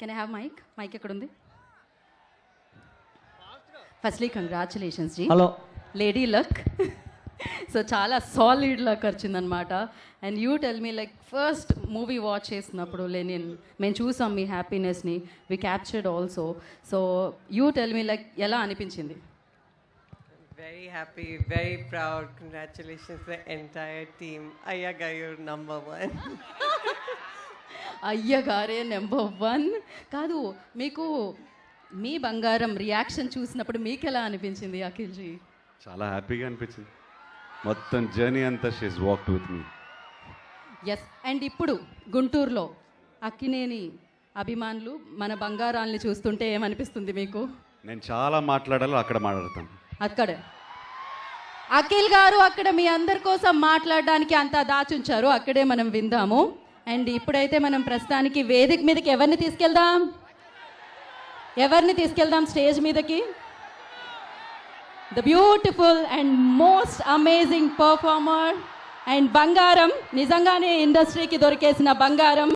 Can I have mic? Mic ఎక్కడ ఉంది? Firstly congratulations ji. Hello. Lady luck. So చాలా solid luck వచ్చిందనమాట. And you tell me like first movie watch చేసినప్పుడు లెనిన్ మేము చూసాం మీ హ్యాపీనెస్ని, we captured also. So you tell me like ఎలా అనిపించింది? Very happy, very proud. Congratulations to the entire team. Ayyaga, you're number one. అయ్యగారే number 1. కాదు, మీకు మీ బంగారం రియాక్షన్ చూసినప్పుడు మీకు ఎలా అనిపించింది అఖిల్జీ? చాలా హ్యాపీగా అనిపించింది. మొత్తం జర్నీ అంతా she's walked with me. Yes. And ఇప్పుడు గుంటూరులో అక్కినేని అభిమానులు మన బంగారాల్ని చూస్తుంటే ఏమనిపిస్తుంది మీకు? నేను చాలా మాట్లాడాలో అక్కడ మాట్లాడతాను. అక్కడ అఖిల్ గారు అక్కడ మీ అందరి కోసం మాట్లాడడానికి అంతా దాచుంచారు, అక్కడే మనం విందాము. అండ్ ఇప్పుడైతే మనం ప్రస్తుతానికి వేదిక మీదకి ఎవరిని తీసుకెళ్దాం స్టేజ్ మీదకి? The beautiful and most amazing performer and బంగారం, నిజంగానే ఇండస్ట్రీకి దొరికేసిన బంగారం